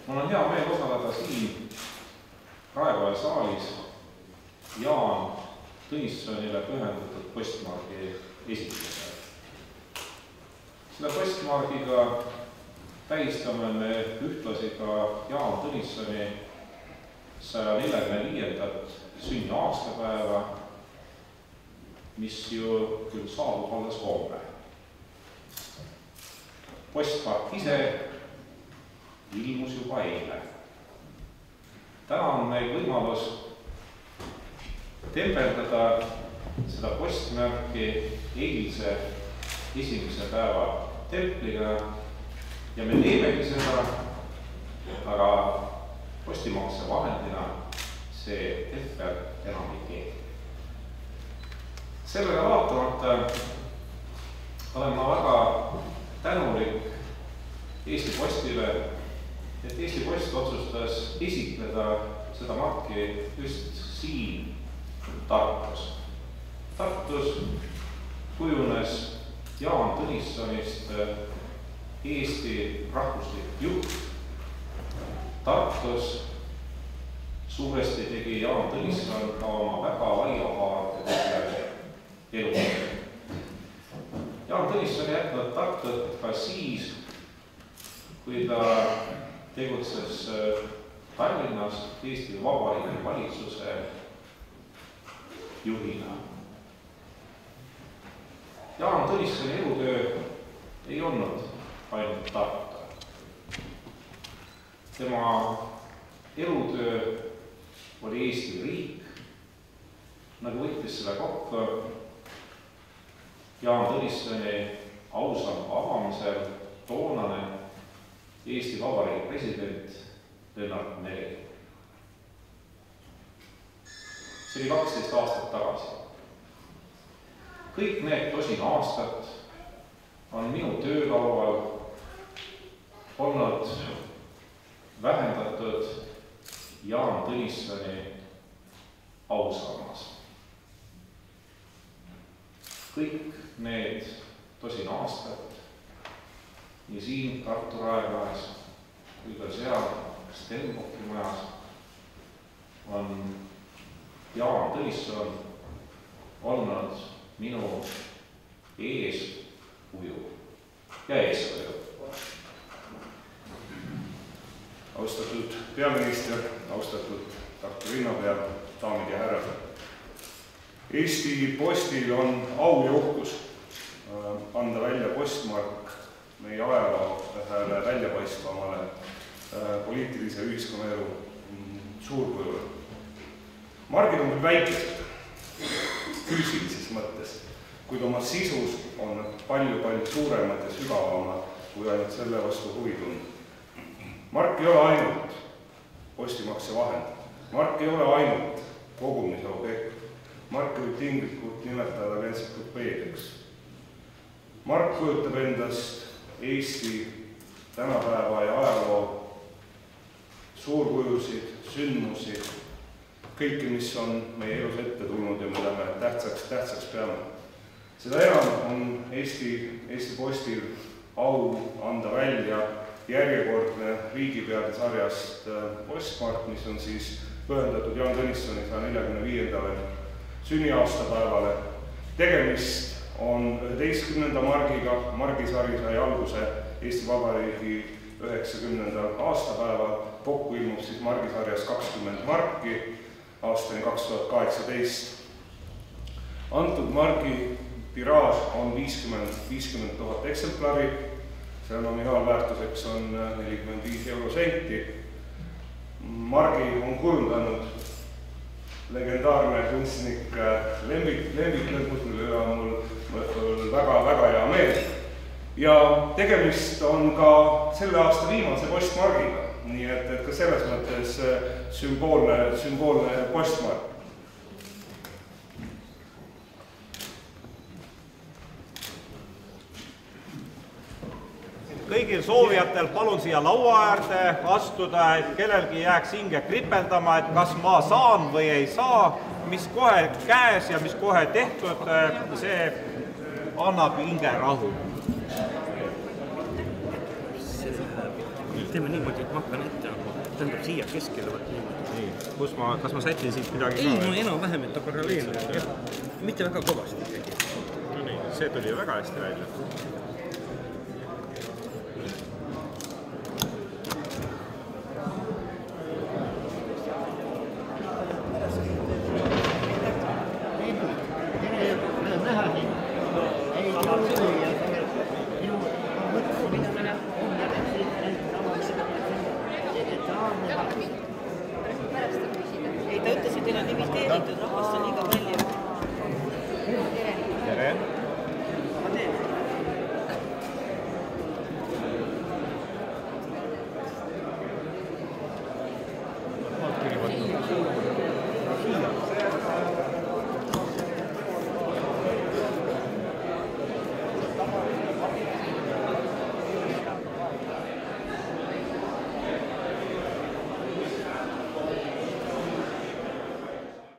Mul on hea meel osaleda siin Raekoja saalis Jaan Tõnissonile pühendatud postmargi esitlusel. Selle postmargiga tähistame me ühtlasi ka Jaan Tõnissoni 145. sünniaastapäeva, mis ju küll saabub alles homme. Postmark ise ilmus juba eile. Täna on meil võimalus tembeldada seda postmärki eilse esimese päeva templiga ja me teemegi seda, aga postimakse vahendina see tempel enam ei tee. Sellele vaatamata olen ma väga tänulik Eesti Postile, et Eesti Post otsustas esitleda seda marki just siin Tartus. Tartus kujunes Jaan Tõnissonist Eesti rahvuslik juht. Tartus suuresti tegi Jaan Tõnisson ka oma väga laiahaardelise elu. Jaan Tõnisson jätnud Tartut ka siis, kui ta tegutses Tallinnas Eesti Vabariigi valitsuse juhina. Jaan Tõnissoni elutöö ei olnud ainult Tartu. Tema elutöö oli Eesti riik, nagu võttis selle kokku Jaan Tõnissoni ausamba avamisel toonane Eesti Vabariigi president Lennart Meri. See oli 12 aastat tagasi. Kõik need tosin aastat on minu töölaual olnud vähendatud Jaan Tõnissoni ausammas. Kõik need tosin aastat nii siin Tartu Raekojas kui ka seal Stenbocki majas on Jaan Tõnisson olnud minu eeskuju ja eeskuju. Austatud peaminister, austatud Tartu linnapea, daamid ja härrad. Eesti Postil on au ja uhkus anda välja postmark meie ajaloo ühele väljapaistvamale poliitilise ühiskonnaelu suurkujule. Margid on küll väikesed füüsilises mõttes, kuid oma sisus on palju suuremad ja sügavamad, kui ainult selle vastu huvi tunda. Mark ei ole ainult postimakse vahend. Mark ei ole ainult kogumise objekt. Mark võib tinglikult nimetada entsüklopeediaks. Mark kujutab endast Eesti tänapäeva ja ajaloo suurkujusid, sündmusi, kõike, mis on meie elus ette tulnud ja mida me tähtsaks peame. Seda enam on Eesti Postil au anda välja järjekordne riigipeade sarjast postmark, mis on siis pühendatud Jaan Tõnissoni 145. sünniaastapäevale. Tegemist on 11. margiga. Margisari sai alguse Eesti Vabariigi 90. aastapäeval. Kokku ilmub siis margisarjas 20 marki aastani 2018. Antud margi tiraaž on 50 000 eksemplari. Selle nominaalväärtuseks on 45 eurosenti. Margi on kujundanud legendaarne kunstnik Lembit Lõdmus, mille üle on mul väga hea meel. Ja tegemist on ka selle aasta viimase postmargiga, nii et ka selles mõttes sümboolne postmark. Kõigil soovijatel palun siia laua äärde astuda, et kellelgi jääks hinge kripeldama, et kas ma saan või ei saa, mis kohe käes ja mis kohe tehtud, see annab hinge rahu. teeme niimoodi, et ma hakkan ette, tähendab siia keskele võtta niimoodi. Nii, kas ma sätin siit midagi ei, no enam-vähem, et ta paralleelne. Mitte väga kõvasti ikkagi. No nii, see tuli ju väga hästi välja.